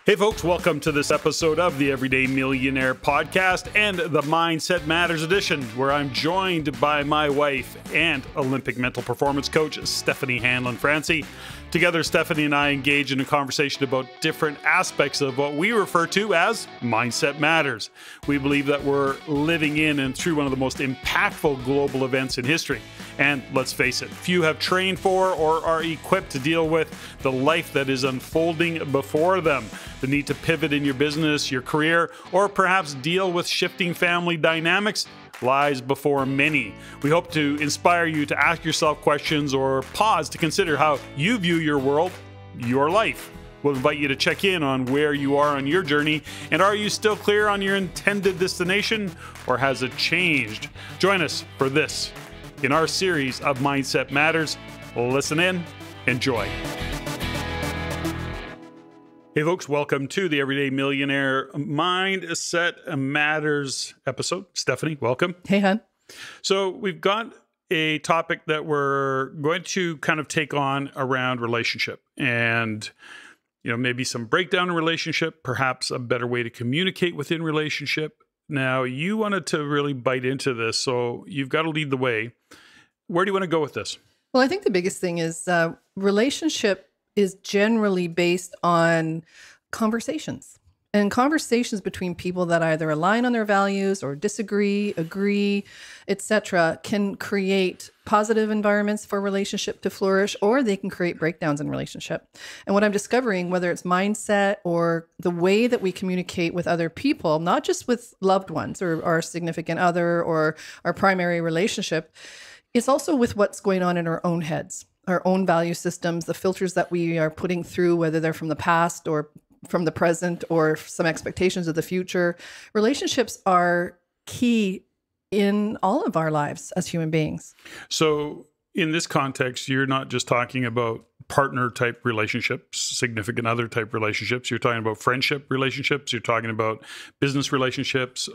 Hey folks, welcome to this episode of the Everyday Millionaire podcast and the Mindset Matters edition, where I'm joined by my wife and Olympic mental performance coach, Steffany Hanlen. Together, Steffany and I engage in a conversation about different aspects of what we refer to as Mindset Matters. We believe that we're living in and through one of the most impactful global events in history. And let's face it, few have trained for or are equipped to deal with the life that is unfolding before them. The need to pivot in your business, your career, or perhaps deal with shifting family dynamics lies before many. We hope to inspire you to ask yourself questions or pause to consider how you view your world, your life. We'll invite you to check in on where you are on your journey, and are you still clear on your intended destination, or has it changed? Join us for this in our series of Mindset Matters. Listen in, enjoy. Hey folks, welcome to the Everyday Millionaire Mindset Matters episode. Steffany, welcome. Hey, hon. So we've got a topic that we're going to kind of take on around relationship and, maybe some breakdown in relationship, perhaps a better way to communicate within relationship. Now, you wanted to really bite into this, so you've got to lead the way. Where do you want to go with this? Well, I think the biggest thing is relationship is generally based on conversations. And conversations between people that either align on their values or disagree, agree, etc., can create positive environments for relationship to flourish, or they can create breakdowns in relationship. And what I'm discovering, whether it's mindset or the way that we communicate with other people, not just with loved ones or our significant other or our primary relationship, it's also with what's going on in our own heads, our own value systems, the filters that we are putting through, whether they're from the past or from the present or some expectations of the future. Relationships are key in all of our lives as human beings. So in this context, you're not just talking about partner type relationships, significant other type relationships. You're talking about friendship relationships. You're talking about business relationships,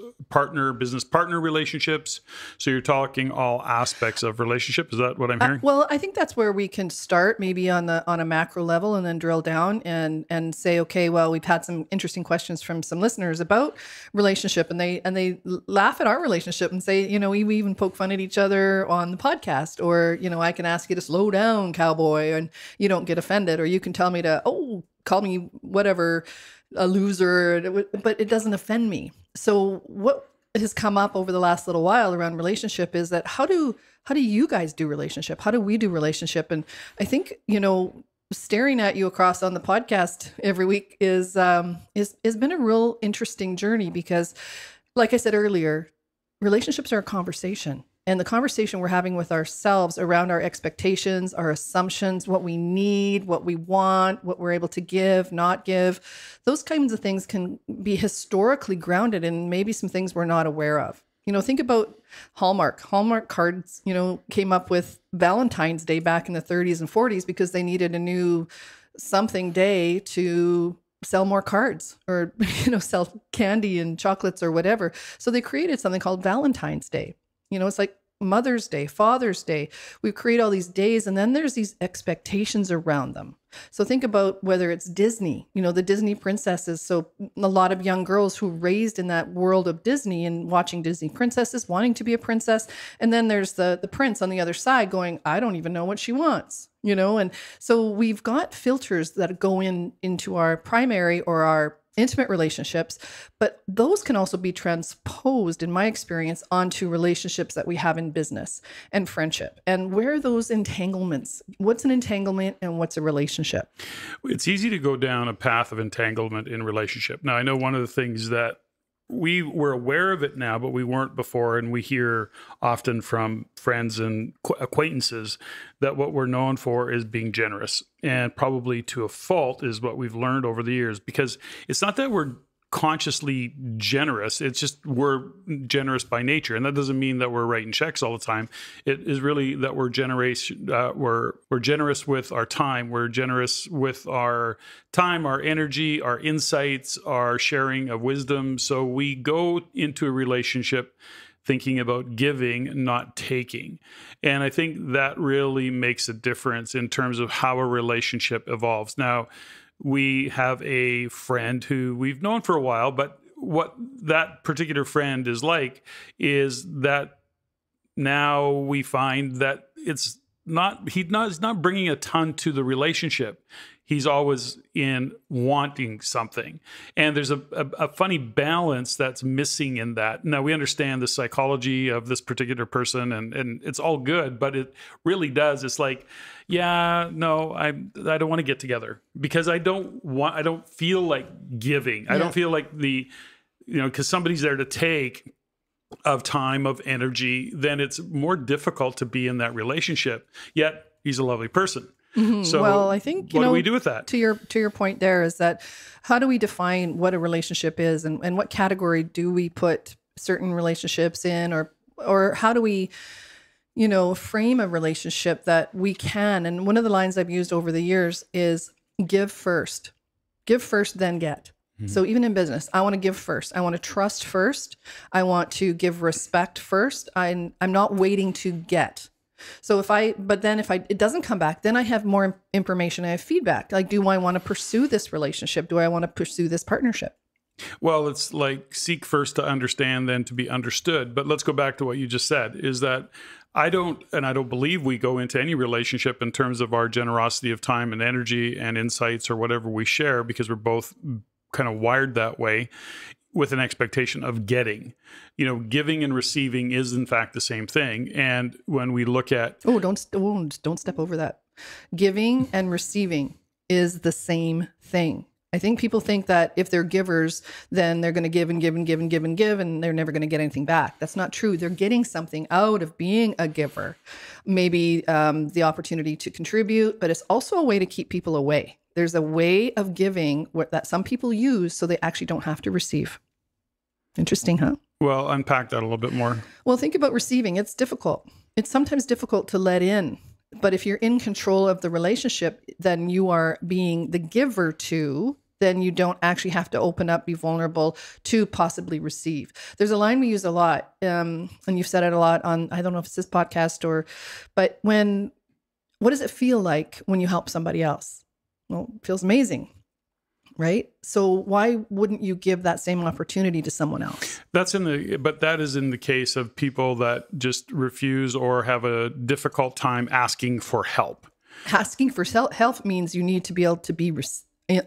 business partner relationships. So you're talking all aspects of relationship. Is that what I'm hearing? Well, I think that's where we can start, maybe on a macro level, and then drill down and say, okay, well, we've had some interesting questions from some listeners about relationship, and they laugh at our relationship and say, we even poke fun at each other on the podcast, or I can ask you to slow down, cowboy, and you don't get offended, or you can tell me to, call me whatever, a loser, but it doesn't offend me. So what has come up over the last little while around relationship is that how do you guys do relationship? How do we do relationship? And I think, staring at you across on the podcast every week has been a real interesting journey, because like I said earlier, relationships are a conversation. And the conversation we're having with ourselves around our expectations, our assumptions, what we need, what we want, what we're able to give, not give, those kinds of things can be historically grounded in maybe some things we're not aware of. Think about Hallmark. Hallmark cards, came up with Valentine's Day back in the 30s and 40s because they needed a new something day to sell more cards, or, sell candy and chocolates or whatever. So they created something called Valentine's Day. It's like Mother's Day, Father's Day. We create all these days, and then there's these expectations around them. So think about whether it's Disney, the Disney princesses. So a lot of young girls who raised in that world of Disney and watching Disney princesses, wanting to be a princess. And then there's the prince on the other side going, I don't even know what she wants, And so we've got filters that go into our primary or our intimate relationships, but those can also be transposed, in my experience, onto relationships that we have in business and friendship. And where are those entanglements? What's an entanglement and what's a relationship? It's easy to go down a path of entanglement in relationship. Now, I know one of the things that we were aware of it now, but we weren't before. And we hear often from friends and acquaintances that what we're known for is being generous, and probably to a fault is what we've learned over the years, because it's not that we're consciously generous. It's just we're generous by nature. And that doesn't mean that we're writing checks all the time. It is really that we're generous. We're generous with our time. We're generous with our time, our energy, our insights, our sharing of wisdom. So we go into a relationship thinking about giving, not taking. And I think that really makes a difference in terms of how a relationship evolves. Now, we have a friend who we've known for a while, but what that particular friend is like is that now we find that he's not bringing a ton to the relationship. He's always in wanting something. And there's a funny balance that's missing in that. Now, we understand the psychology of this particular person, and it's all good, but it really does. It's like, yeah, no, I don't want to get together because I don't feel like giving. I don't feel like because somebody's there to take of time, of energy, then it's more difficult to be in that relationship. Yet he's a lovely person. So well, I think, what do we do with that? To your point there is that how do we define what a relationship is and what category do we put certain relationships in, or how do we, frame a relationship that we can? And one of the lines I've used over the years is give first, then get. So even in business, I want to give first. I want to trust first. I want to give respect first. I'm not waiting to get. So if it doesn't come back, then I have more information. I have feedback. Like, do I want to pursue this relationship? Do I want to pursue this partnership? Well, it's like seek first to understand, then to be understood. But let's go back to what you just said, is that I don't believe we go into any relationship in terms of our generosity of time and energy and insights or whatever we share, because we're both kind of wired that way, with an expectation of getting. Giving and receiving is in fact the same thing. And when we look at don't step over that. Giving and receiving is the same thing. I think people think that if they're givers, then they're going to give and give and give and give and give, and they're never going to get anything back. That's not true. They're getting something out of being a giver. Maybe the opportunity to contribute, but it's also a way to keep people away. There's a way of giving that some people use so they actually don't have to receive. Interesting, huh? Well, unpack that a little bit more. Well, think about receiving. It's difficult. It's sometimes difficult to let in. But if you're in control of the relationship, then you are being the giver to, then you don't actually have to open up, be vulnerable to possibly receive. There's a line we use a lot, and you've said it a lot on, I don't know if it's this podcast but what does it feel like when you help somebody else? Well, it feels amazing, right? So why wouldn't you give that same opportunity to someone else? But that is in the case of people that just refuse or have a difficult time asking for help. Asking for help means you need to be able to be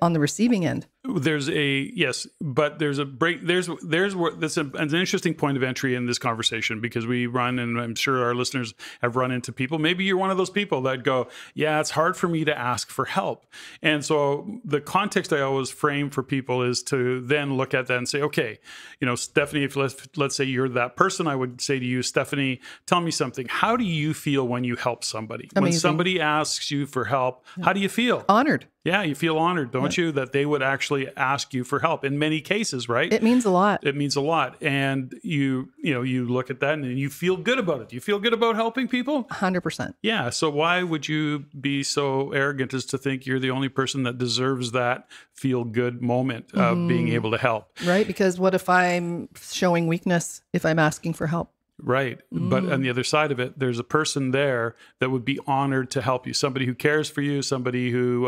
on the receiving end. Yes, but there's a break. That's an interesting point of entry in this conversation, because we run, and I'm sure our listeners have run into people. Maybe you're one of those people that go, yeah, it's hard for me to ask for help. And so the context I always frame for people is to then look at that and say, okay, Steffany, if let's say you're that person, I would say to you, Steffany, tell me something. How do you feel when you help somebody? Amazing. When somebody asks you for help, how do you feel? Honored. Yeah, you feel honored, don't you, that they would actually ask you for help in many cases, right? It means a lot. It means a lot. And you look at that and you feel good about it. You feel good about helping people? 100%. Yeah. So why would you be so arrogant as to think you're the only person that deserves that feel good moment of being able to help? Right. Because what if I'm showing weakness if I'm asking for help? Right. But on the other side of it, there's a person there that would be honored to help you. Somebody who cares for you, somebody who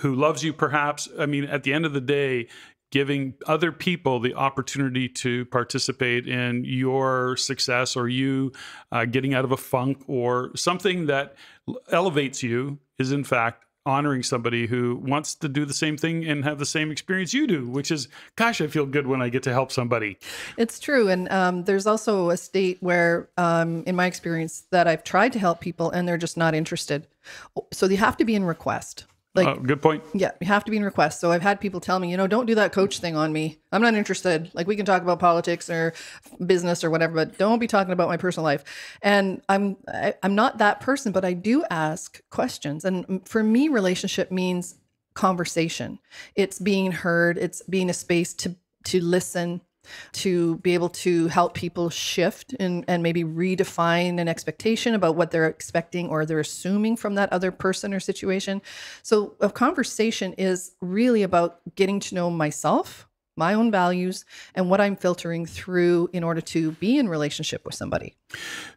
loves you, perhaps. I mean, at the end of the day, giving other people the opportunity to participate in your success, or you getting out of a funk, or something that elevates you, is in fact honoring somebody who wants to do the same thing and have the same experience you do, which is, gosh, I feel good when I get to help somebody. It's true. And there's also a state where, in my experience, that I've tried to help people and they're just not interested. So you have to be in request. Good point. Yeah, you have to be in request. So I've had people tell me, don't do that coach thing on me. I'm not interested. Like, we can talk about politics or business or whatever, but don't be talking about my personal life. And I'm not that person, but I do ask questions. And for me, relationship means conversation. It's being heard. It's being a space to listen, to be able to help people shift and maybe redefine an expectation about what they're expecting or they're assuming from that other person or situation. So a conversation is really about getting to know myself, my own values, and what I'm filtering through in order to be in relationship with somebody.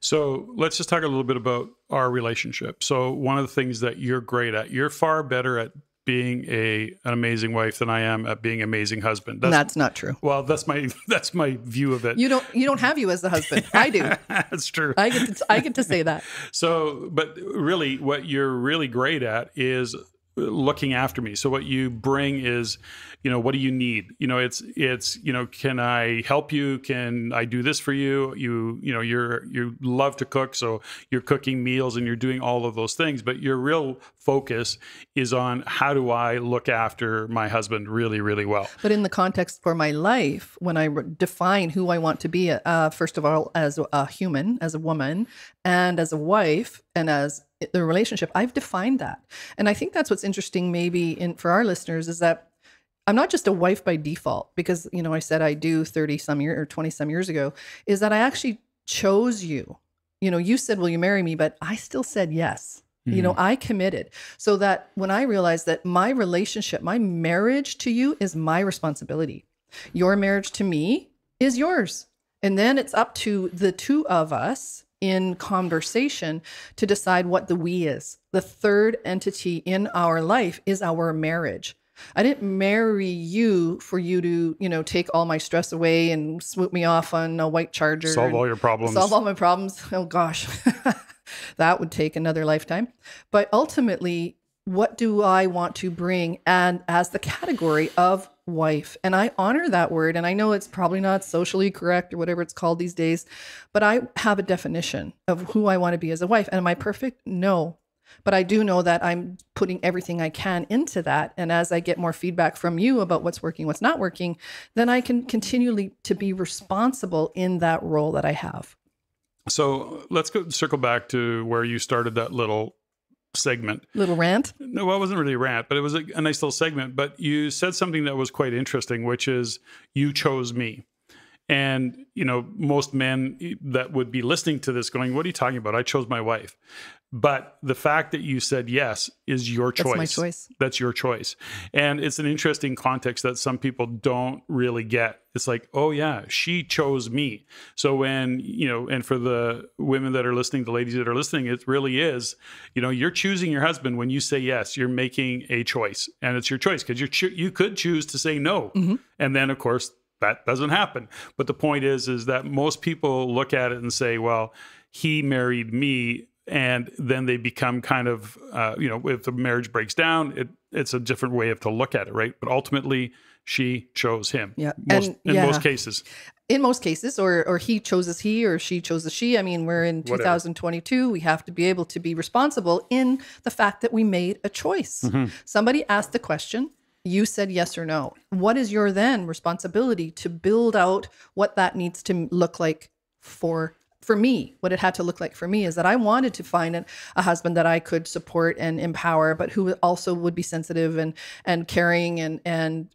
So let's just talk a little bit about our relationship. So one of the things that you're great at, you're far better at being an amazing wife than I am at being an amazing husband. That's not true. Well, that's my view of it. You don't have you as the husband. I do. That's true. I get to say that. So, but really what you're really great at is looking after me. So what you bring is, what do you need? It's, can I help you? Can I do this for you? You love to cook. So you're cooking meals and you're doing all of those things, but your real focus is on how do I look after my husband really, really well. But in the context for my life, when I define who I want to be, first of all, as a human, as a woman, and as a wife, and as the relationship, I've defined that. And I think that's what's interesting maybe for our listeners is that I'm not just a wife by default because, I said I do 30 some years or 20 some years ago, is that I actually chose you. You said, will you marry me? But I still said yes. I committed, so that when I realized that my relationship, my marriage to you is my responsibility. Your marriage to me is yours. And then it's up to the two of us in conversation to decide what the we is. The third entity in our life is our marriage. I didn't marry you for you to, take all my stress away and swoop me off on a white Charger. Solve all your problems. Solve all my problems. Oh gosh, that would take another lifetime. But ultimately, what do I want to bring and as the category of wife? And I honor that word. And I know it's probably not socially correct or whatever it's called these days, but I have a definition of who I want to be as a wife. And am I perfect? No. But I do know that I'm putting everything I can into that. And as I get more feedback from you about what's working, what's not working, then I can continually to be responsible in that role that I have. So let's circle back to where you started that little segment. Little rant? No, well, it wasn't really a rant, but it was a nice little segment. But you said something that was quite interesting, which is you chose me. And, most men that would be listening to this going, what are you talking about? I chose my wife. But the fact that you said yes is your choice. That's my choice. That's your choice. And it's an interesting context that some people don't really get. It's like, oh yeah, she chose me. So when, and for the women that are listening, the ladies that are listening, it really is, you're choosing your husband. When you say yes, you're making a choice, and it's your choice because you could choose to say no. Mm-hmm. And then of course that doesn't happen. But the point is that most people look at it and say, well, he married me. And then they become kind of, if the marriage breaks down, it's a different way to look at it, right? But ultimately, she chose him. Yeah, in most cases. In most cases, or he chooses he, or she chooses she. I mean, we're in 2022. We have to be able to be responsible in the fact that we made a choice. Mm-hmm. Somebody asked the question. You said yes or no. What is your then responsibility to build out what that needs to look like for me? What it had to look like for me is that I wanted to find a husband that I could support and empower, but who also would be sensitive and caring and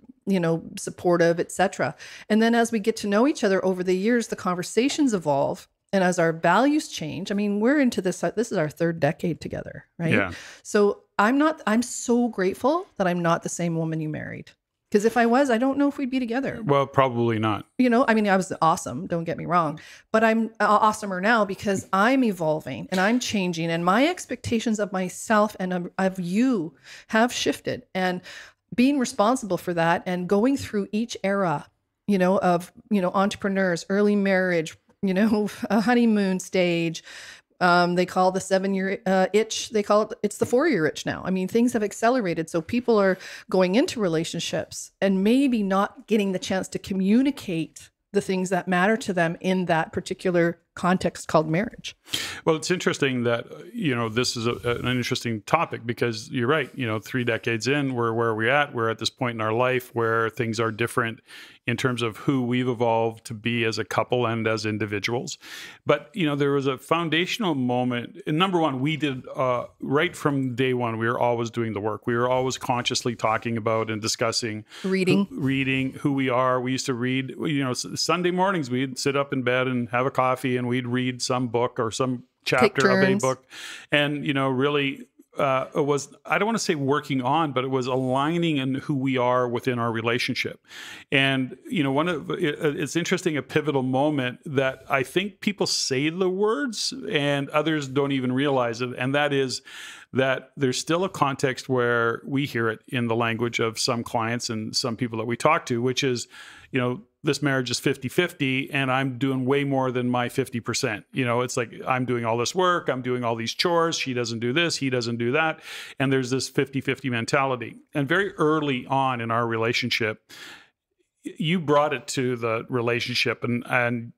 supportive, etc. And then as we get to know each other over the years, the conversations evolve. And as our values change, I mean, we're into this is our third decade together, right? Yeah. So I'm so grateful that I'm not the same woman you married. Because if I was, I don't know if we'd be together. Well, probably not. I was awesome. Don't get me wrong. But I'm awesomer now because I'm evolving and I'm changing. And my expectations of myself and of you have shifted. And being responsible for that and going through each era, of, entrepreneurs, early marriage, a honeymoon stage. They call the 7-year itch. It's the 4-year itch now. I mean, things have accelerated. So people are going into relationships and maybe not getting the chance to communicate the things that matter to them in that particular context called marriage. Well, it's interesting that, this is an interesting topic because you're right. 3 decades in, we're where we're at. We're at this point in our life where things are different in terms of who we've evolved to be as a couple and as individuals. But, there was a foundational moment. And number one, we did right from day one, we were always doing the work. We were always consciously talking about and discussing reading who we are. We used to read, Sunday mornings, we'd sit up in bed and have a coffee and we'd read some book or some chapter of a book. And, really, it was, I don't want to say working on, but it was aligning in who we are within our relationship. And, it's interesting, a pivotal moment that I think people say the words and others don't even realize it. And that is that there's still a context where we hear it in the language of some clients and some people that we talk to, which is, this marriage is 50-50 and I'm doing way more than my 50%. It's like I'm doing all this work, I'm doing all these chores, she doesn't do this, he doesn't do that. And there's this 50-50 mentality. And very early on in our relationship, you brought it to the relationship and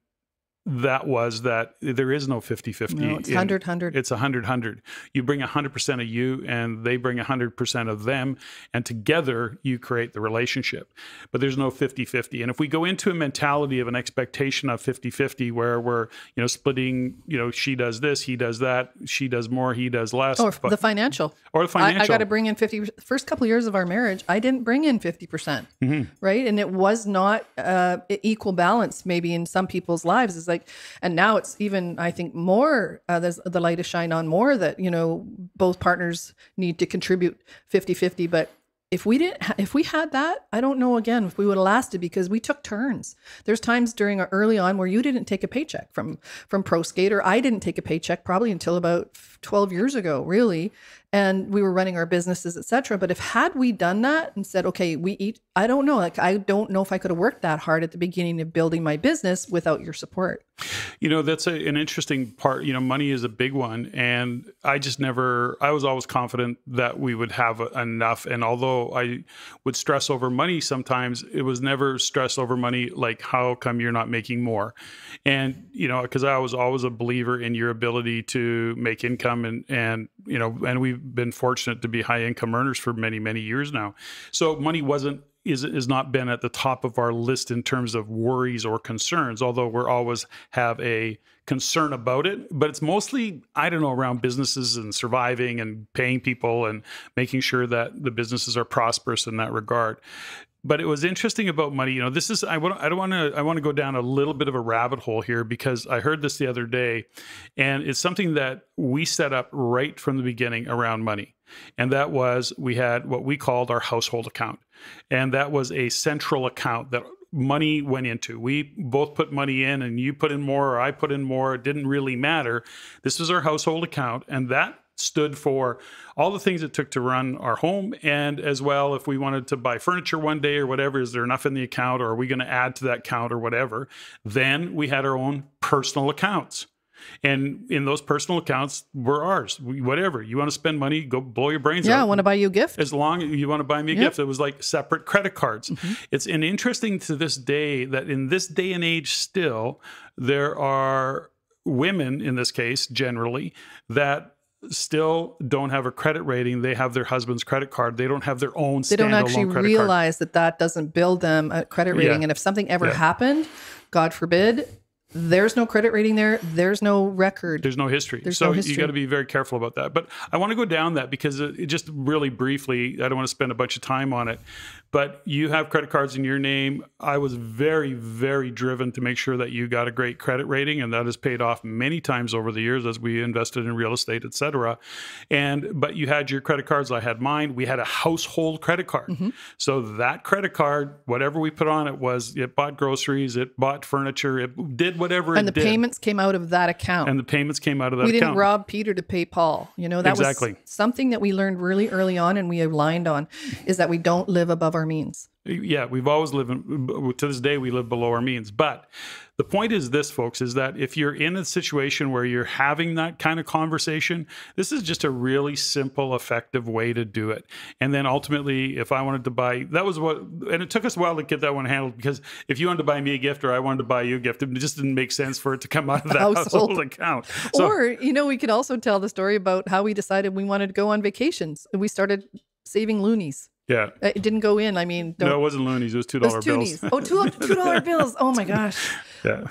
that was that there is no 50-50. No, it's 100-100. It's 100-100. You bring 100% of you and they bring 100% of them. And together you create the relationship. But there's no 50-50. And if we go into a mentality of an expectation of 50-50 where we're, splitting, she does this, he does that, she does more, he does less. Or the financial. I got to bring in 50. First couple of years of our marriage, I didn't bring in 50%. Right. And it was not equal balance maybe in some people's lives. It's and now it's even, I think, more, there's the light is shined on more that, both partners need to contribute 50-50. But if we had that, I don't know again if we would have lasted because we took turns. There's times during early on where you didn't take a paycheck from Pro Skater. I didn't take a paycheck probably until about 12 years ago, really. And we were running our businesses, et cetera. But had we done that and said, okay, we eat, I don't know. I don't know if I could have worked that hard at the beginning of building my business without your support. That's an interesting part. Money is a big one. And I was always confident that we would have enough. And although I would stress over money sometimes, it was never stress over money like, how come you're not making more? And, because I was always a believer in your ability to make income and we've been fortunate to be high income earners for many, many years now. So money is not been at the top of our list in terms of worries or concerns, although we're always have a concern about it. But it's mostly, around businesses and surviving and paying people and making sure that the businesses are prosperous in that regard. But it was interesting about money. I want to go down a little bit of a rabbit hole here because I heard this the other day, and it's something that we set up right from the beginning around money. And that was, we had what we called our household account. And that was a central account that money went into. We both put money in, and you put in more or I put in more. It didn't really matter. This was our household account, and that stood for all the things it took to run our home. And as well, if we wanted to buy furniture one day or whatever, is there enough in the account, or are we going to add to that account or whatever? Then we had our own personal accounts. And in those personal accounts were ours. Whatever. You want to spend money, go blow your brains out. Yeah, I want to buy you a gift. As long as you want to buy me a gift. It was like separate credit cards. It's interesting to this day that in this day and age still, there are women, in this case, generally, that still don't have a credit rating. They have their husband's credit card. They don't have their own standalone credit card. They don't actually realize that doesn't build them a credit rating. And if something ever happened, God forbid, there's no credit rating there. There's no record. There's no history. So you got to be very careful about that. But I want to go down that because it just really briefly, I don't want to spend a bunch of time on it, but you have credit cards in your name. I was very, very driven to make sure that you got a great credit rating, and that has paid off many times over the years as we invested in real estate, et cetera. But you had your credit cards. I had mine. We had a household credit card. So that credit card, whatever we put on it it bought groceries, it bought furniture, it did whatever and the payments came out of that account. And the payments came out of that account. We didn't rob Peter to pay Paul. That was something that we learned really early on and we aligned on, is that we don't live above our means. Yeah, we've always lived, to this day, we live below our means. But the point is this, folks, is that if you're in a situation where you're having that kind of conversation, this is just a really simple, effective way to do it. And then ultimately, if I wanted to buy, and it took us a while to get that one handled, because if you wanted to buy me a gift or I wanted to buy you a gift, it just didn't make sense for it to come out of that household account. Or, we could also tell the story about how we decided we wanted to go on vacations. We started saving loonies. Yeah. It didn't go in. No, it wasn't loonies. It was $2 bills. Oh, $2 bills. Oh my gosh.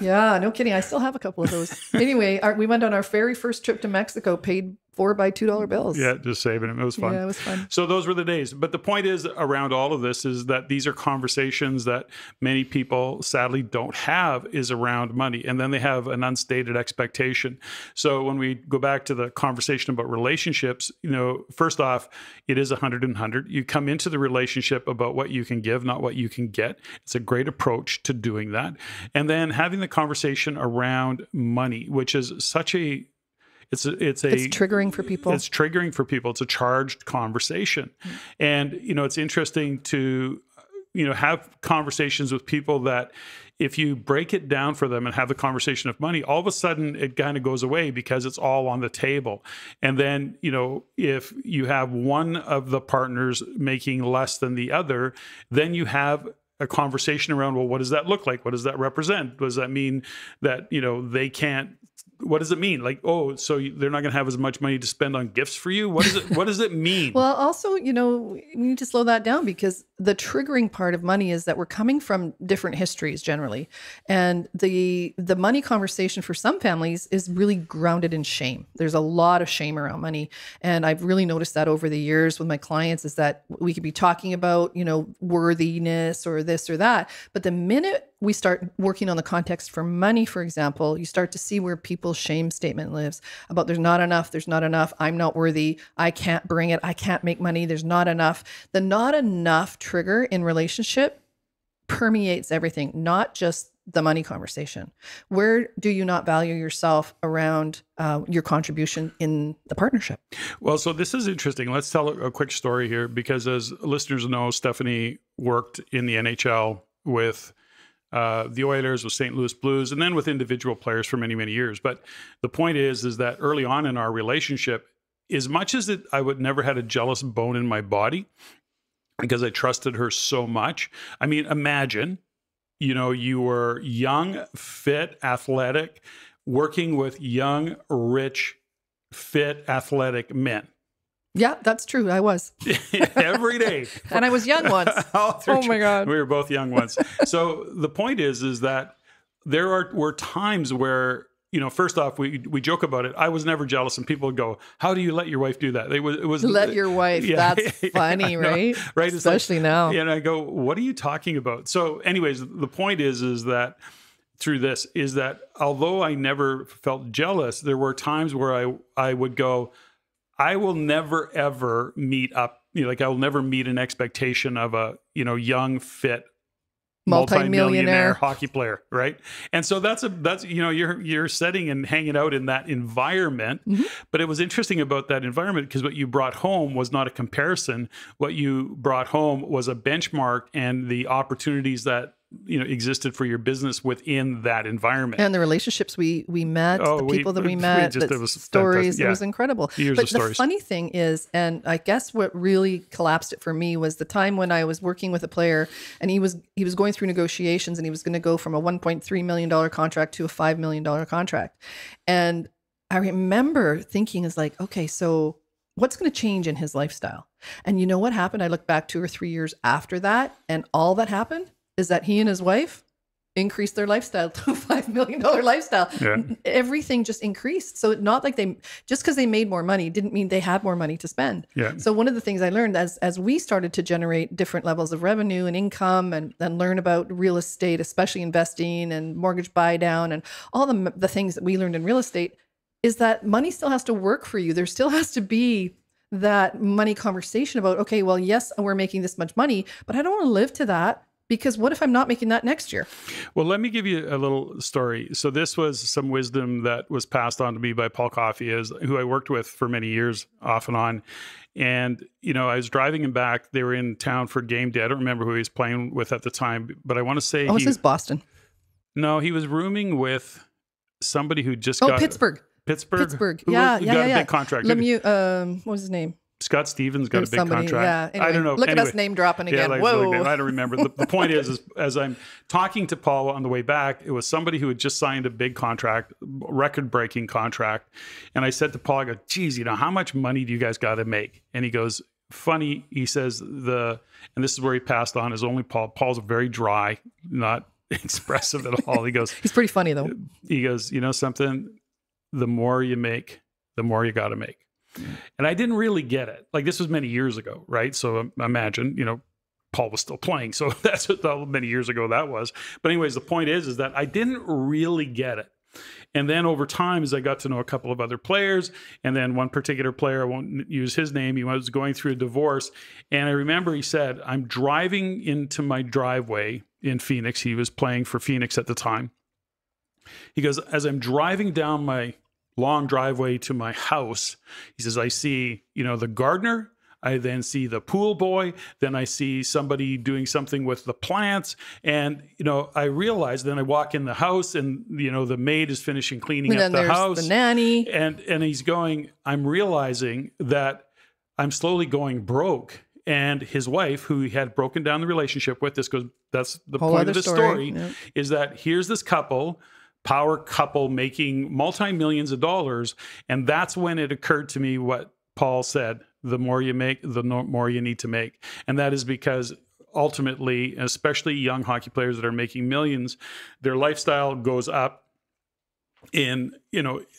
Yeah, no kidding. I still have a couple of those. Anyway, we went on our very first trip to Mexico, paid for by $2 bills. Yeah, just saving them. It was fun. Yeah, it was fun. So those were the days. But the point is around all of this is that these are conversations that many people sadly don't have, is around money. And then they have an unstated expectation. So when we go back to the conversation about relationships, first off, it is 100 and 100. You come into the relationship about what you can give, not what you can get. It's a great approach to doing that. And then having the conversation around money, which is It's triggering for people. It's triggering for people. It's a charged conversation. And, it's interesting to, have conversations with people that if you break it down for them and have the conversation of money, all of a sudden it kind of goes away because it's all on the table. And then, if you have one of the partners making less than the other, then you have a conversation around, well, what does that look like? What does that represent? Does that mean that, they can't, what does it mean? Like, oh, so they're not going to have as much money to spend on gifts for you? What does it mean? Well, also, we need to slow that down, because the triggering part of money is that we're coming from different histories generally. And the money conversation for some families is really grounded in shame. There's a lot of shame around money. And I've really noticed that over the years with my clients, is that we could be talking about, worthiness or this or that. But the minute we start working on the context for money, for example, you start to see where people's shame statement lives about there's not enough, I'm not worthy, I can't bring it, I can't make money, there's not enough. The not enough trigger in relationship permeates everything, not just the money conversation. Where do you not value yourself around your contribution in the partnership? Well, so this is interesting. Let's tell a quick story here, because as listeners know, Steffany worked in the NHL with the Oilers, with St. Louis Blues, and then with individual players for many, many years. But the point is that early on in our relationship, as much as I would never had a jealous bone in my body because I trusted her so much. I mean, imagine, you were young, fit, athletic, working with young, rich, fit, athletic men. Yeah, that's true. I was. Every day. And I was young once. Oh my God. We were both young once. So the point is that were times where, first off, we joke about it. I was never jealous, and people would go, how do you let your wife do that? It was let your wife. Yeah, that's funny, right? Right. Especially now. And I go, what are you talking about? So anyways, the point is that through this is that although I never felt jealous, there were times where I would go, I will never, ever meet up, I will never meet an expectation of a, young, fit, multi-millionaire hockey player. Right. And so that's, you're setting and hanging out in that environment. Mm-hmm. But it was interesting about that environment because what you brought home was not a comparison. What you brought home was a benchmark and the opportunities that, existed for your business within that environment. And the relationships we met, the people that we met, the stories, it was incredible. But the funny thing is, and I guess what really collapsed it for me was the time when I was working with a player and he was going through negotiations and he was going to go from a $1.3 million contract to a $5 million contract. And I remember thinking okay, so what's going to change in his lifestyle? And you know what happened? I look back 2 or 3 years after that, and all that happened is that he and his wife increased their lifestyle to a $5 million lifestyle. Yeah. Everything just increased. So not like just because they made more money didn't mean they had more money to spend. Yeah. So one of the things I learned as we started to generate different levels of revenue and income and learn about real estate, especially investing and mortgage buy down and all the things that we learned in real estate, is that money still has to work for you. There still has to be that money conversation about, okay, well, yes, we're making this much money, but I don't want to live to that. Because what if I'm not making that next year? Well, let me give you a little story. So this was some wisdom that was passed on to me by Paul Coffey, who I worked with for many years off and on. And, I was driving him back. They were in town for game day. I don't remember who he was playing with at the time, but I want to say... Oh, this is Boston. No, he was rooming with somebody who just got... Pittsburgh. Pittsburgh. Yeah. Got a big contract. Lemieux, what was his name? Scott Stevens got a big contract. Yeah, anyway, I don't know. Look at us name dropping again. Yeah, whoa. I don't remember. The point is, as I'm talking to Paul on the way back, it was somebody who had just signed a big contract, record-breaking contract. And I said to Paul, I go, geez, how much money do you guys got to make? And he goes, funny, he says, and this is where he passed on, is only Paul. Paul's very dry, not expressive at all. He goes, he's pretty funny though. He goes, something, the more you make, the more you got to make. And I didn't really get it. This was many years ago, right? So imagine, Paul was still playing. So that's how many years ago that was. But anyways, the point is that I didn't really get it. And then over time, as I got to know a couple of other players, and then one particular player, I won't use his name, he was going through a divorce. And I remember he said, I'm driving into my driveway in Phoenix. He was playing for Phoenix at the time. He goes, as I'm driving down my long driveway to my house, he says, I see, the gardener. I then see the pool boy. Then I see somebody doing something with the plants. And, I realize, then I walk in the house and, the maid is finishing cleaning up the house. The nanny. And he's going, I'm realizing that I'm slowly going broke. And his wife, who he had broken down the relationship with, that's the point of the story, is that here's this power couple making multi-millions of dollars. And that's when it occurred to me what Paul said, the more you make, the more you need to make. And that is because ultimately, especially young hockey players that are making millions, their lifestyle goes up in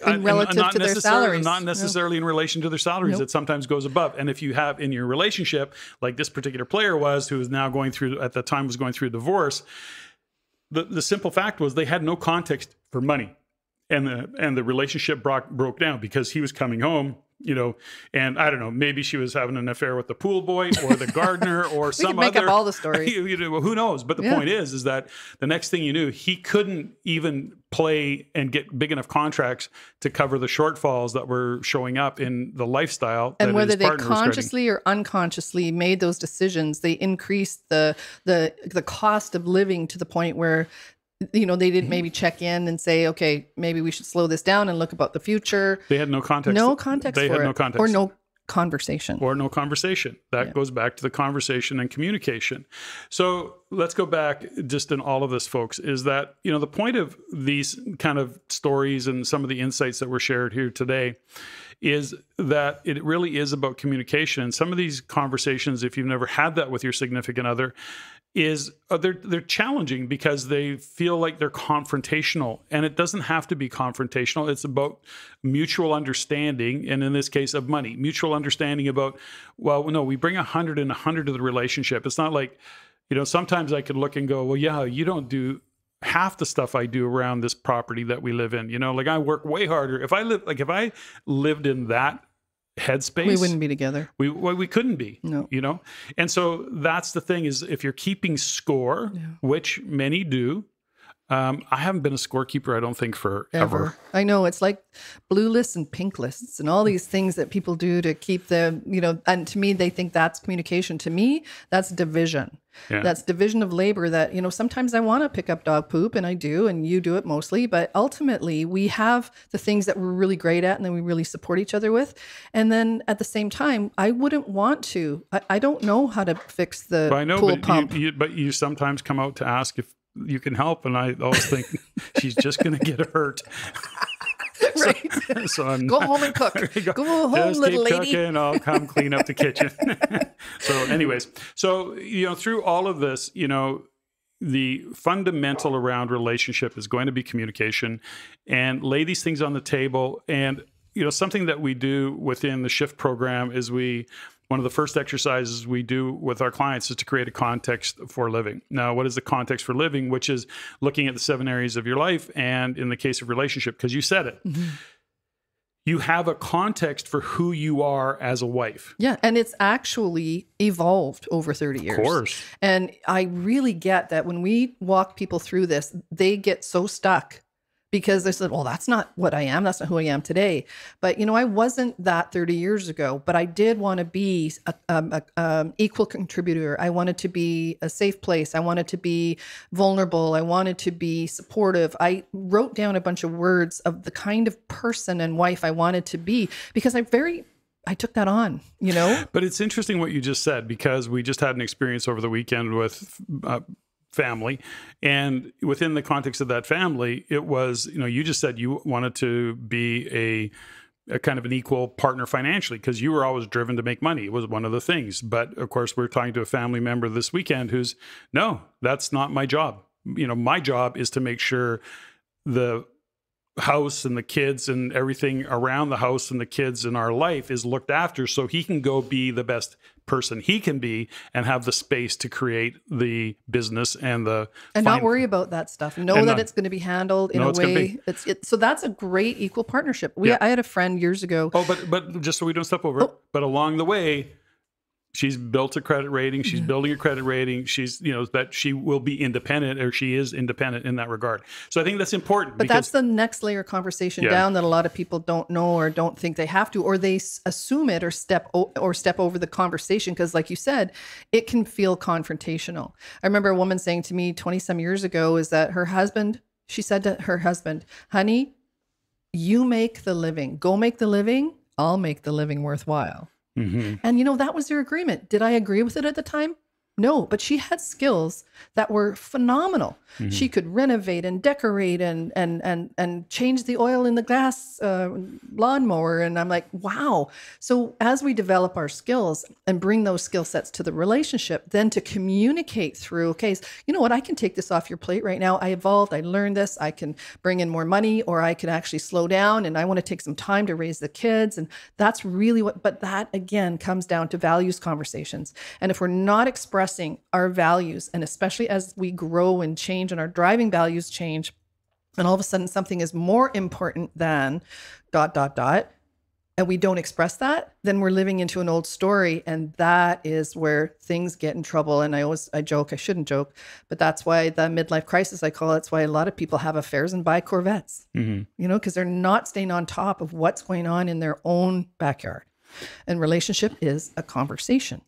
relative to their salaries. Not necessarily in relation to their salaries. It sometimes goes above. And if you have in your relationship, like this particular player was, who is now going through, at the time was going through a divorce, the simple fact was they had no context for money. And the relationship broke down because he was coming home, and I don't know, maybe she was having an affair with the pool boy or the gardener or some make other. Up all the stories. Who knows? But the point is that the next thing you knew, he couldn't even play and get big enough contracts to cover the shortfalls that were showing up in the lifestyle. And whether they consciously or unconsciously made those decisions, they increased the cost of living to the point where they didn't maybe check in and say, okay, maybe we should slow this down and look about the future. They had no context. No context they for had it. No context. Or no conversation. Or no conversation. That goes back to the conversation and communication. So let's go back just in all of this, folks, is that, the point of these kind of stories and some of the insights that were shared here today is that it really is about communication. And some of these conversations, if you've never had that with your significant other, is they're challenging because they feel like they're confrontational, and it doesn't have to be confrontational. It's about mutual understanding, and in this case of money, mutual understanding about, well, no, we bring 100 and 100 to the relationship. It's not like, sometimes I could look and go, well, yeah, you don't do half the stuff I do around this property that we live in. Like I work way harder. If I lived in that headspace, we wouldn't be together. We couldn't be. No. And so that's the thing, is if you're keeping score, which many do. I haven't been a scorekeeper, I don't think, forever. I know, it's like blue lists and pink lists and all these things that people do to keep the, and to me, they think that's communication. To me, that's division. Yeah. That's division of labor that, sometimes I want to pick up dog poop, and I do, and you do it mostly, but ultimately we have the things that we're really great at and then we really support each other with. And then at the same time, I wouldn't want to, I don't know how to fix the pool pump. But you sometimes come out to ask if you can help, and I always think she's just going to get hurt. Right. So go home and cook. Go home, just little keep lady. Cooking, I'll come clean up the kitchen. So anyways, through all of this, the fundamental around relationship is going to be communication, and lay these things on the table. And, something that we do within the SHIFT program is one of the first exercises we do with our clients is to create a context for living. Now, what is the context for living? Which is looking at the 7 areas of your life. And in the case of relationship, because you said it, you have a context for who you are as a wife. Yeah. And it's actually evolved over 30 years. Of course. And I really get that when we walk people through this, they get so stuck because they said, well, that's not what I am. That's not who I am today. But, I wasn't that 30 years ago, but I did want to be a equal contributor. I wanted to be a safe place. I wanted to be vulnerable. I wanted to be supportive. I wrote down a bunch of words of the kind of person and wife I wanted to be because I took that on, But it's interesting what you just said, because we just had an experience over the weekend with family, and within the context of that family, it was, you just said you wanted to be a kind of an equal partner financially because you were always driven to make money. It was one of the things. But of course, we're talking to a family member this weekend who's, no, that's not my job. My job is to make sure the house and the kids and everything around the house and the kids in our life is looked after, so he can go be the best person he can be and have the space to create the business and not worry about that stuff. Know that it's going to be handled in a way. So that's a great equal partnership. I had a friend years ago. Oh, but just so we don't step over it, but along the way, She's built a credit rating. She's building a credit rating. She's, that she will be independent, or she is independent in that regard. So I think that's important. But that's the next layer of conversation down that a lot of people don't know or don't think they have to, or they assume it or step over the conversation. Because like you said, it can feel confrontational. I remember a woman saying to me 20 some years ago is that she said to her husband, honey, you make the living. Go make the living. I'll make the living worthwhile. Mm-hmm. And, that was their agreement. Did I agree with it at the time? No, but she had skills that were phenomenal. Mm-hmm. She could renovate and decorate and change the oil in the gas lawnmower. And I'm like, wow. So as we develop our skills and bring those skill sets to the relationship, then to communicate through, okay, you know what, I can take this off your plate right now. I evolved. I learned this. I can bring in more money, or I can actually slow down, and I want to take some time to raise the kids. And that's really but that again comes down to values conversations. And if we're not expressing our values, and especially as we grow and change and our driving values change, and all of a sudden something is more important than ... and we don't express that, then we're living into an old story. And that is where things get in trouble. And I joke, I shouldn't joke, but that's why the midlife crisis, I call it. It's why a lot of people have affairs and buy Corvettes, because they're not staying on top of what's going on in their own backyard. And relationship is a conversation.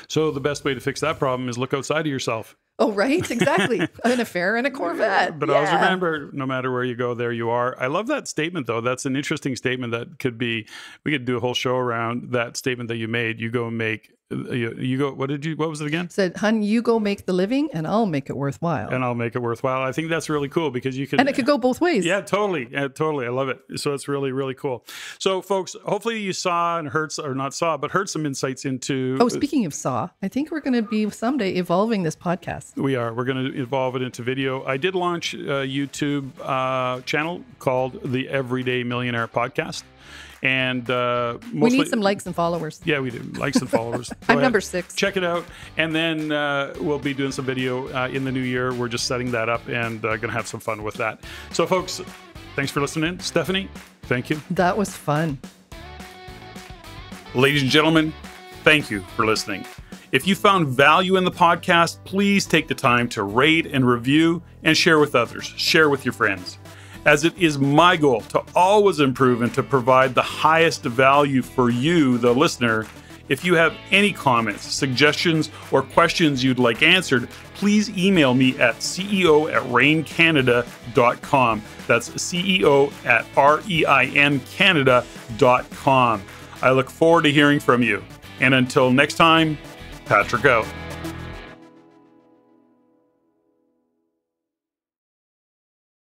So the best way to fix that problem is look outside of yourself. Oh, right. Exactly. An affair and a Corvette. But always remember, no matter where you go, there you are. I love that statement, though. That's an interesting statement that we could do a whole show around that statement that you made. You go make, what was it again? Said, hun, you go make the living and I'll make it worthwhile. I think that's really cool because you can. And it could go both ways. Yeah, totally. Yeah, totally. I love it. So it's really, really cool. So folks, hopefully you saw and heard, or not saw, but heard some insights into. Oh, speaking of saw, I think we're going to be someday evolving this podcast. We are. We're going to evolve it into video. I did launch a YouTube channel called the Everyday Millionaire Podcast. And we need some likes and followers. Yeah, we do. Likes and followers. I'm number 6. Check it out. And then we'll be doing some video in the new year. We're just setting that up and going to have some fun with that. So, folks, thanks for listening. Steffany, thank you. That was fun. Ladies and gentlemen, thank you for listening. If you found value in the podcast, please take the time to rate and review and share with others. Share with your friends. As it is my goal to always improve and to provide the highest value for you, the listener. If you have any comments, suggestions, or questions you'd like answered, please email me at ceo@reincanada.com. That's ceo@reincanada.com. I look forward to hearing from you. And until next time, Patrick out.